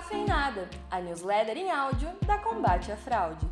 Cafeinada, a newsletter em áudio da Combate à Fraude.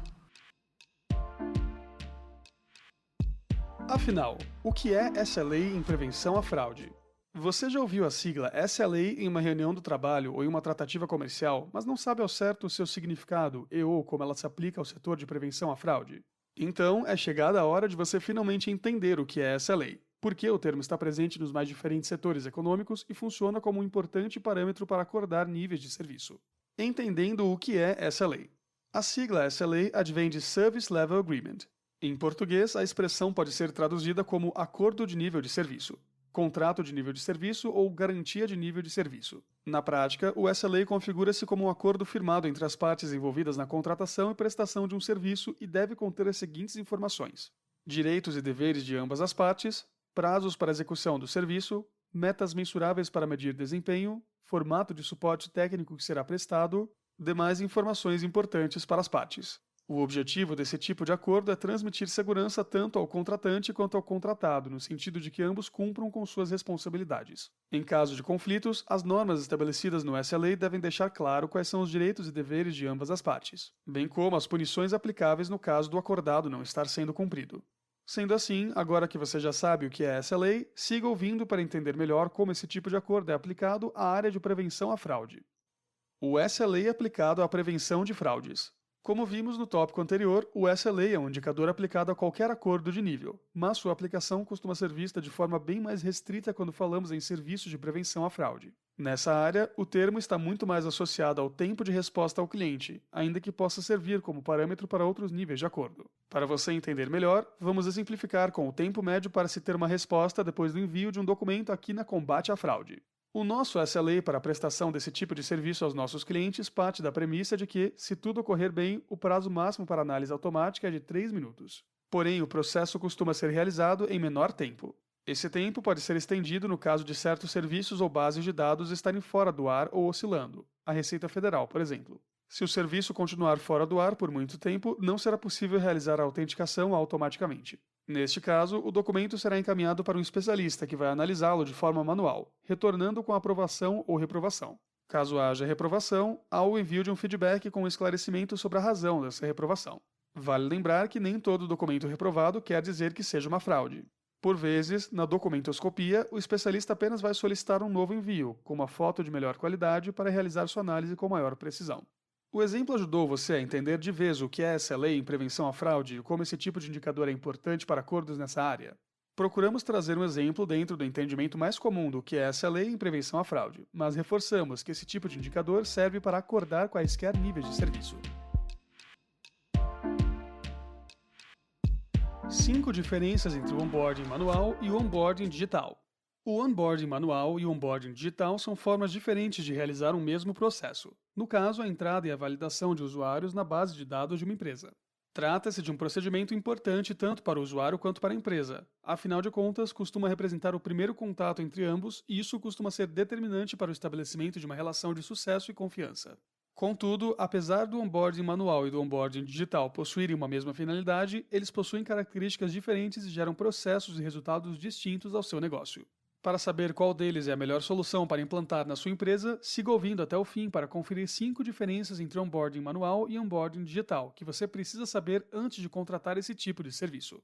Afinal, o que é SLA em prevenção à fraude? Você já ouviu a sigla SLA em uma reunião do trabalho ou em uma tratativa comercial, mas não sabe ao certo o seu significado e/ou como ela se aplica ao setor de prevenção à fraude? Então, é chegada a hora de você finalmente entender o que é SLA, por que o termo está presente nos mais diferentes setores econômicos e funciona como um importante parâmetro para acordar níveis de serviço. Entendendo o que é SLA. A sigla SLA advém de Service Level Agreement. Em português, a expressão pode ser traduzida como Acordo de Nível de Serviço, Contrato de Nível de Serviço ou Garantia de Nível de Serviço. Na prática, o SLA configura-se como um acordo firmado entre as partes envolvidas na contratação e prestação de um serviço e deve conter as seguintes informações: direitos e deveres de ambas as partes, prazos para execução do serviço, metas mensuráveis para medir desempenho, formato de suporte técnico que será prestado, demais informações importantes para as partes. O objetivo desse tipo de acordo é transmitir segurança tanto ao contratante quanto ao contratado, no sentido de que ambos cumpram com suas responsabilidades. Em caso de conflitos, as normas estabelecidas no SLA devem deixar claro quais são os direitos e deveres de ambas as partes, bem como as punições aplicáveis no caso do acordado não estar sendo cumprido. Sendo assim, agora que você já sabe o que é SLA, siga ouvindo para entender melhor como esse tipo de acordo é aplicado à área de prevenção à fraude. O SLA é aplicado à prevenção de fraudes. Como vimos no tópico anterior, o SLA é um indicador aplicado a qualquer acordo de nível, mas sua aplicação costuma ser vista de forma bem mais restrita quando falamos em serviços de prevenção à fraude. Nessa área, o termo está muito mais associado ao tempo de resposta ao cliente, ainda que possa servir como parâmetro para outros níveis de acordo. Para você entender melhor, vamos exemplificar com o tempo médio para se ter uma resposta depois do envio de um documento aqui na Combate à Fraude. O nosso SLA para a prestação desse tipo de serviço aos nossos clientes parte da premissa de que, se tudo ocorrer bem, o prazo máximo para análise automática é de 3 minutos. Porém, o processo costuma ser realizado em menor tempo. Esse tempo pode ser estendido no caso de certos serviços ou bases de dados estarem fora do ar ou oscilando, a Receita Federal, por exemplo. Se o serviço continuar fora do ar por muito tempo, não será possível realizar a autenticação automaticamente. Neste caso, o documento será encaminhado para um especialista que vai analisá-lo de forma manual, retornando com aprovação ou reprovação. Caso haja reprovação, há o envio de um feedback com esclarecimento sobre a razão dessa reprovação. Vale lembrar que nem todo documento reprovado quer dizer que seja uma fraude. Por vezes, na documentoscopia, o especialista apenas vai solicitar um novo envio, com uma foto de melhor qualidade para realizar sua análise com maior precisão. O exemplo ajudou você a entender de vez o que é SLA em prevenção à fraude e como esse tipo de indicador é importante para acordos nessa área? Procuramos trazer um exemplo dentro do entendimento mais comum do que é SLA em prevenção à fraude, mas reforçamos que esse tipo de indicador serve para acordar quaisquer níveis de serviço. 5 diferenças entre o onboarding manual e o onboarding digital. O onboarding manual e o onboarding digital são formas diferentes de realizar um mesmo processo. No caso, a entrada e a validação de usuários na base de dados de uma empresa. Trata-se de um procedimento importante tanto para o usuário quanto para a empresa. Afinal de contas, costuma representar o primeiro contato entre ambos e isso costuma ser determinante para o estabelecimento de uma relação de sucesso e confiança. Contudo, apesar do onboarding manual e do onboarding digital possuírem uma mesma finalidade, eles possuem características diferentes e geram processos e resultados distintos ao seu negócio. Para saber qual deles é a melhor solução para implantar na sua empresa, siga ouvindo até o fim para conferir 5 diferenças entre onboarding manual e onboarding digital que você precisa saber antes de contratar esse tipo de serviço.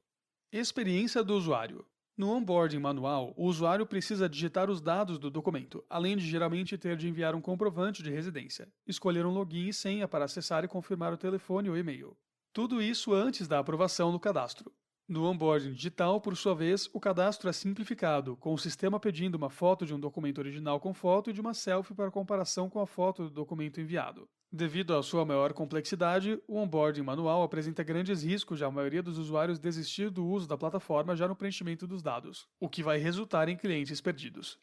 Experiência do usuário. No onboarding manual, o usuário precisa digitar os dados do documento, além de geralmente ter de enviar um comprovante de residência, escolher um login e senha para acessar e confirmar o telefone ou e-mail. Tudo isso antes da aprovação do cadastro. No onboarding digital, por sua vez, o cadastro é simplificado, com o sistema pedindo uma foto de um documento original com foto e de uma selfie para comparação com a foto do documento enviado. Devido à sua maior complexidade, o onboarding manual apresenta grandes riscos de a maioria dos usuários desistir do uso da plataforma já no preenchimento dos dados, o que vai resultar em clientes perdidos.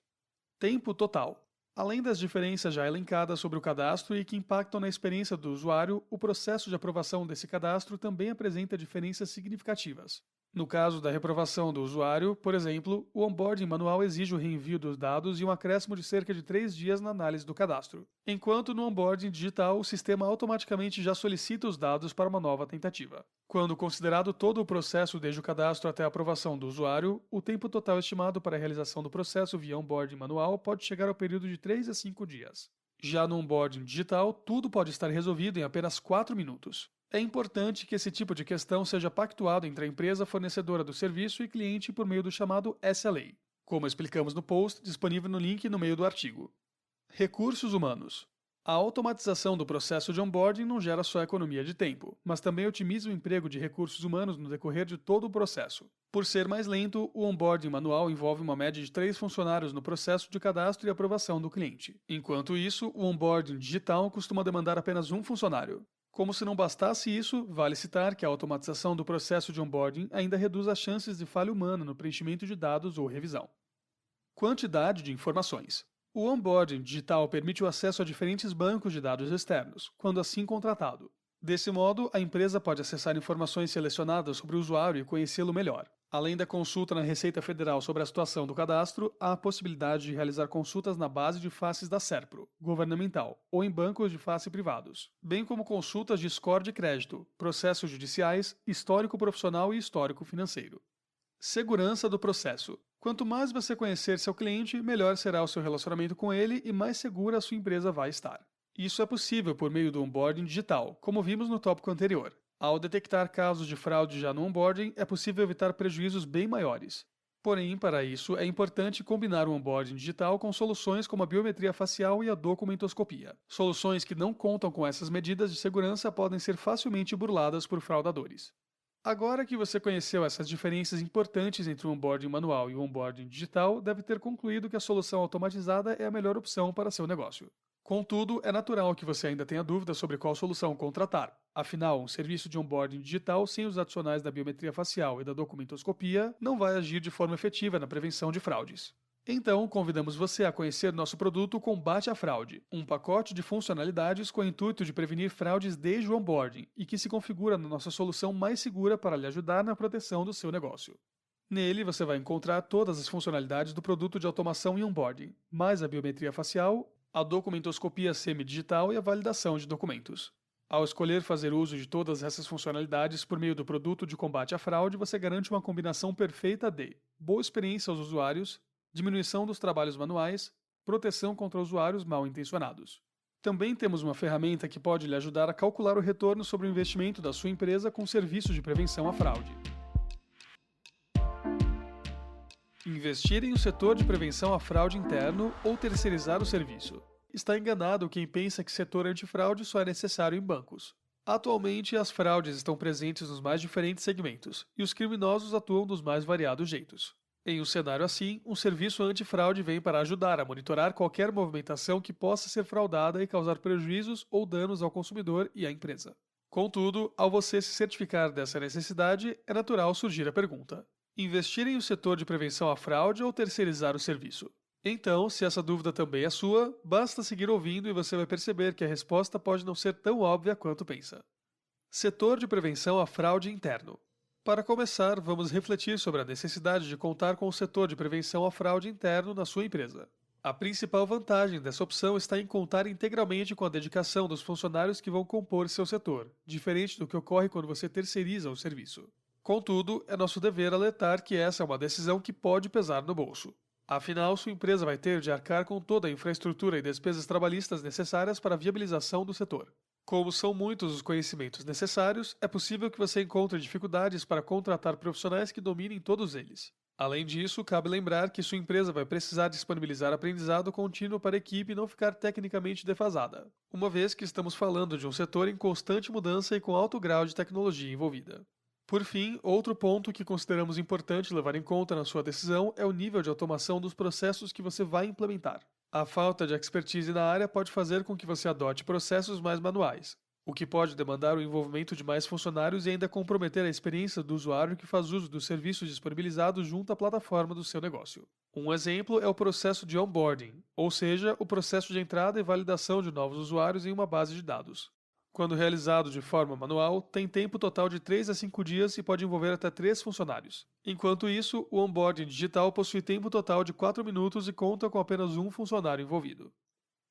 Tempo total. Além das diferenças já elencadas sobre o cadastro e que impactam na experiência do usuário, o processo de aprovação desse cadastro também apresenta diferenças significativas. No caso da reprovação do usuário, por exemplo, o onboarding manual exige o reenvio dos dados e um acréscimo de cerca de 3 dias na análise do cadastro, enquanto no onboarding digital o sistema automaticamente já solicita os dados para uma nova tentativa. Quando considerado todo o processo desde o cadastro até a aprovação do usuário, o tempo total estimado para a realização do processo via onboarding manual pode chegar ao período de 3 a 5 dias. Já no onboarding digital, tudo pode estar resolvido em apenas 4 minutos. É importante que esse tipo de questão seja pactuado entre a empresa fornecedora do serviço e cliente por meio do chamado SLA, como explicamos no post disponível no link no meio do artigo. Recursos humanos. A automatização do processo de onboarding não gera só economia de tempo, mas também otimiza o emprego de recursos humanos no decorrer de todo o processo. Por ser mais lento, o onboarding manual envolve uma média de 3 funcionários no processo de cadastro e aprovação do cliente. Enquanto isso, o onboarding digital costuma demandar apenas um funcionário. Como se não bastasse isso, vale citar que a automatização do processo de onboarding ainda reduz as chances de falha humana no preenchimento de dados ou revisão. Quantidade de informações. O onboarding digital permite o acesso a diferentes bancos de dados externos, quando assim contratado. Desse modo, a empresa pode acessar informações selecionadas sobre o usuário e conhecê-lo melhor. Além da consulta na Receita Federal sobre a situação do cadastro, há a possibilidade de realizar consultas na base de faces da SERPRO, governamental, ou em bancos de face privados, bem como consultas de score de crédito, processos judiciais, histórico profissional e histórico financeiro. Segurança do processo. Quanto mais você conhecer seu cliente, melhor será o seu relacionamento com ele e mais segura a sua empresa vai estar. Isso é possível por meio do onboarding digital, como vimos no tópico anterior. Ao detectar casos de fraude já no onboarding, é possível evitar prejuízos bem maiores. Porém, para isso, é importante combinar o onboarding digital com soluções como a biometria facial e a documentoscopia. Soluções que não contam com essas medidas de segurança podem ser facilmente burladas por fraudadores. Agora que você conheceu essas diferenças importantes entre o onboarding manual e o onboarding digital, deve ter concluído que a solução automatizada é a melhor opção para seu negócio. Contudo, é natural que você ainda tenha dúvidas sobre qual solução contratar. Afinal, um serviço de onboarding digital sem os adicionais da biometria facial e da documentoscopia não vai agir de forma efetiva na prevenção de fraudes. Então, convidamos você a conhecer nosso produto Combate à Fraude, um pacote de funcionalidades com o intuito de prevenir fraudes desde o onboarding e que se configura na nossa solução mais segura para lhe ajudar na proteção do seu negócio. Nele, você vai encontrar todas as funcionalidades do produto de automação e onboarding, mais a biometria facial, a documentoscopia semi-digital e a validação de documentos. Ao escolher fazer uso de todas essas funcionalidades por meio do produto de combate à fraude, você garante uma combinação perfeita de boa experiência aos usuários, diminuição dos trabalhos manuais, proteção contra usuários mal intencionados. Também temos uma ferramenta que pode lhe ajudar a calcular o retorno sobre o investimento da sua empresa com serviços de prevenção à fraude. Investir em um setor de prevenção à fraude interno ou terceirizar o serviço. Está enganado quem pensa que setor antifraude só é necessário em bancos. Atualmente, as fraudes estão presentes nos mais diferentes segmentos, e os criminosos atuam dos mais variados jeitos. Em um cenário assim, um serviço antifraude vem para ajudar a monitorar qualquer movimentação que possa ser fraudada e causar prejuízos ou danos ao consumidor e à empresa. Contudo, ao você se certificar dessa necessidade, é natural surgir a pergunta: investir em um setor de prevenção à fraude ou terceirizar o serviço? Então, se essa dúvida também é sua, basta seguir ouvindo e você vai perceber que a resposta pode não ser tão óbvia quanto pensa. Setor de prevenção à fraude interno. Para começar, vamos refletir sobre a necessidade de contar com o setor de prevenção à fraude interno na sua empresa. A principal vantagem dessa opção está em contar integralmente com a dedicação dos funcionários que vão compor seu setor, diferente do que ocorre quando você terceiriza o serviço. Contudo, é nosso dever alertar que essa é uma decisão que pode pesar no bolso. Afinal, sua empresa vai ter de arcar com toda a infraestrutura e despesas trabalhistas necessárias para a viabilização do setor. Como são muitos os conhecimentos necessários, é possível que você encontre dificuldades para contratar profissionais que dominem todos eles. Além disso, cabe lembrar que sua empresa vai precisar disponibilizar aprendizado contínuo para a equipe não ficar tecnicamente defasada, uma vez que estamos falando de um setor em constante mudança e com alto grau de tecnologia envolvida. Por fim, outro ponto que consideramos importante levar em conta na sua decisão é o nível de automação dos processos que você vai implementar. A falta de expertise na área pode fazer com que você adote processos mais manuais, o que pode demandar o envolvimento de mais funcionários e ainda comprometer a experiência do usuário que faz uso dos serviços disponibilizados junto à plataforma do seu negócio. Um exemplo é o processo de onboarding, ou seja, o processo de entrada e validação de novos usuários em uma base de dados. Quando realizado de forma manual, tem tempo total de 3 a 5 dias e pode envolver até 3 funcionários. Enquanto isso, o onboarding digital possui tempo total de 4 minutos e conta com apenas um funcionário envolvido.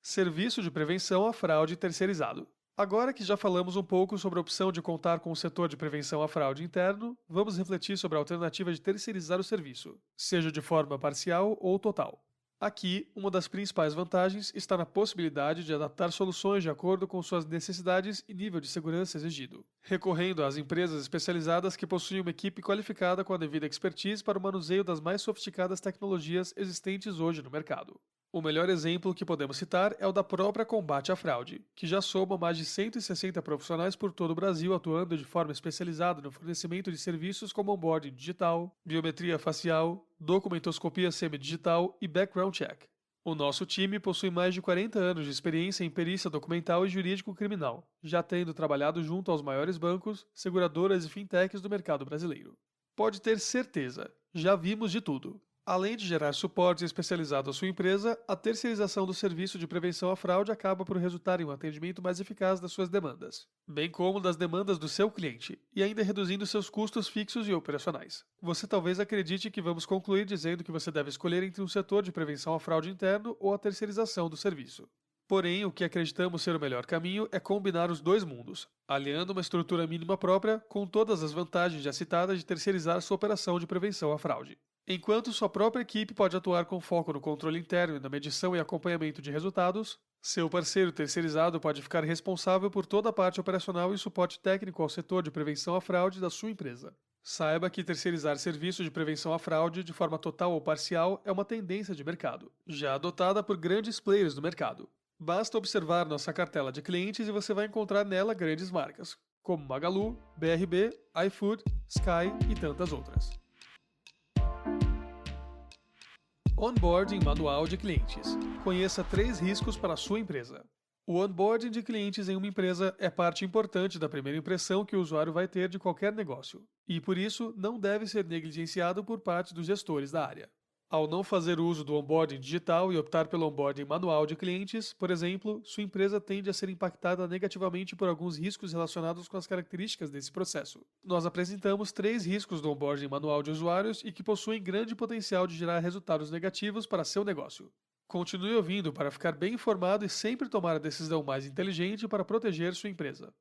Serviço de prevenção à fraude terceirizado. Agora que já falamos um pouco sobre a opção de contar com o setor de prevenção à fraude interno, vamos refletir sobre a alternativa de terceirizar o serviço, seja de forma parcial ou total. Aqui, uma das principais vantagens está na possibilidade de adaptar soluções de acordo com suas necessidades e nível de segurança exigido, recorrendo às empresas especializadas que possuem uma equipe qualificada com a devida expertise para o manuseio das mais sofisticadas tecnologias existentes hoje no mercado. O melhor exemplo que podemos citar é o da própria Combate à Fraude, que já soma mais de 160 profissionais por todo o Brasil atuando de forma especializada no fornecimento de serviços como onboarding digital, biometria facial, documentoscopia semidigital e background check. O nosso time possui mais de 40 anos de experiência em perícia documental e jurídico-criminal, já tendo trabalhado junto aos maiores bancos, seguradoras e fintechs do mercado brasileiro. Pode ter certeza, já vimos de tudo. Além de gerar suporte especializado à sua empresa, a terceirização do serviço de prevenção à fraude acaba por resultar em um atendimento mais eficaz das suas demandas, bem como das demandas do seu cliente, e ainda reduzindo seus custos fixos e operacionais. Você talvez acredite que vamos concluir dizendo que você deve escolher entre um setor de prevenção à fraude interno ou a terceirização do serviço. Porém, o que acreditamos ser o melhor caminho é combinar os dois mundos, aliando uma estrutura mínima própria com todas as vantagens já citadas de terceirizar sua operação de prevenção à fraude. Enquanto sua própria equipe pode atuar com foco no controle interno e na medição e acompanhamento de resultados, seu parceiro terceirizado pode ficar responsável por toda a parte operacional e suporte técnico ao setor de prevenção à fraude da sua empresa. Saiba que terceirizar serviços de prevenção à fraude de forma total ou parcial é uma tendência de mercado, já adotada por grandes players do mercado. Basta observar nossa cartela de clientes e você vai encontrar nela grandes marcas, como Magalu, BRB, iFood, Sky e tantas outras. Onboarding manual de clientes. Conheça 3 riscos para a sua empresa. O onboarding de clientes em uma empresa é parte importante da primeira impressão que o usuário vai ter de qualquer negócio, e por isso não deve ser negligenciado por parte dos gestores da área. Ao não fazer uso do onboarding digital e optar pelo onboarding manual de clientes, por exemplo, sua empresa tende a ser impactada negativamente por alguns riscos relacionados com as características desse processo. Nós apresentamos 3 riscos do onboarding manual de usuários e que possuem grande potencial de gerar resultados negativos para seu negócio. Continue ouvindo para ficar bem informado e sempre tomar a decisão mais inteligente para proteger sua empresa.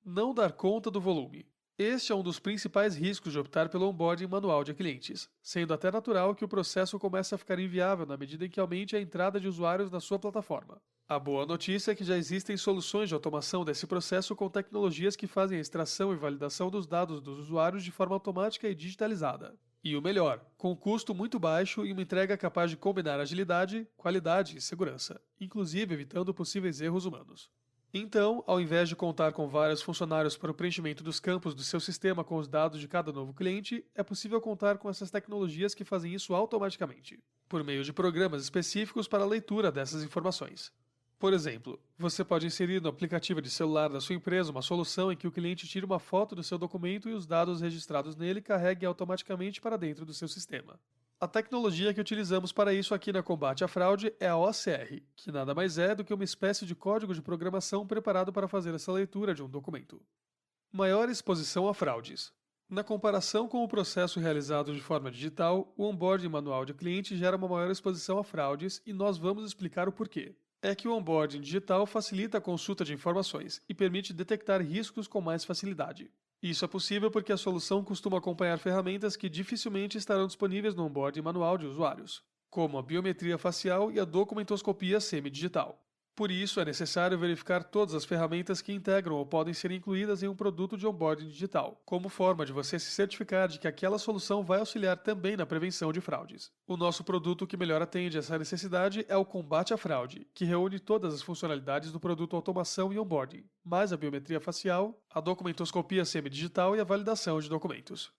Não dar conta do volume. Este é um dos principais riscos de optar pelo onboarding manual de clientes, sendo até natural que o processo comece a ficar inviável na medida em que aumente a entrada de usuários na sua plataforma. A boa notícia é que já existem soluções de automação desse processo com tecnologias que fazem a extração e validação dos dados dos usuários de forma automática e digitalizada. E o melhor, com custo muito baixo e uma entrega capaz de combinar agilidade, qualidade e segurança, inclusive evitando possíveis erros humanos. Então, ao invés de contar com vários funcionários para o preenchimento dos campos do seu sistema com os dados de cada novo cliente, é possível contar com essas tecnologias que fazem isso automaticamente, por meio de programas específicos para a leitura dessas informações. Por exemplo, você pode inserir no aplicativo de celular da sua empresa uma solução em que o cliente tire uma foto do seu documento e os dados registrados nele carreguem automaticamente para dentro do seu sistema. A tecnologia que utilizamos para isso aqui na Combate à Fraude é a OCR, que nada mais é do que uma espécie de código de programação preparado para fazer essa leitura de um documento. Maior exposição a fraudes. Na comparação com o processo realizado de forma digital, o onboarding manual de cliente gera uma maior exposição a fraudes e nós vamos explicar o porquê. É que o onboarding digital facilita a consulta de informações e permite detectar riscos com mais facilidade. Isso é possível porque a solução costuma acompanhar ferramentas que dificilmente estarão disponíveis no onboarding manual de usuários, como a biometria facial e a documentoscopia semidigital. Por isso, é necessário verificar todas as ferramentas que integram ou podem ser incluídas em um produto de onboarding digital, como forma de você se certificar de que aquela solução vai auxiliar também na prevenção de fraudes. O nosso produto que melhor atende essa necessidade é o Combate à Fraude, que reúne todas as funcionalidades do produto automação e onboarding, mais a biometria facial, a documentoscopia semidigital e a validação de documentos.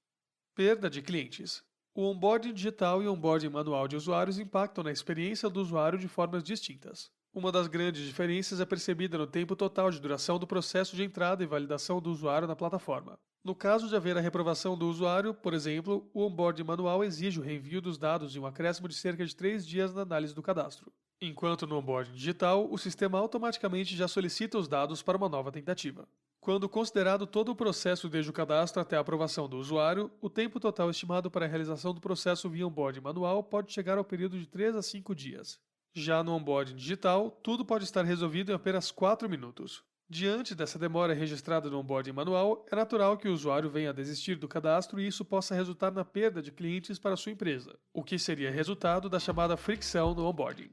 Perda de clientes. O onboarding digital e o onboarding manual de usuários impactam na experiência do usuário de formas distintas. Uma das grandes diferenças é percebida no tempo total de duração do processo de entrada e validação do usuário na plataforma. No caso de haver a reprovação do usuário, por exemplo, o onboarding manual exige o reenvio dos dados e um acréscimo de cerca de 3 dias na análise do cadastro. Enquanto no onboarding digital, o sistema automaticamente já solicita os dados para uma nova tentativa. Quando considerado todo o processo desde o cadastro até a aprovação do usuário, o tempo total estimado para a realização do processo via onboarding manual pode chegar ao período de 3 a 5 dias. Já no onboarding digital, tudo pode estar resolvido em apenas 4 minutos. Diante dessa demora registrada no onboarding manual, é natural que o usuário venha a desistir do cadastro e isso possa resultar na perda de clientes para a sua empresa, o que seria resultado da chamada fricção no onboarding.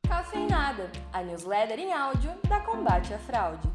Cafeinada, a newsletter em áudio da Combate à Fraude.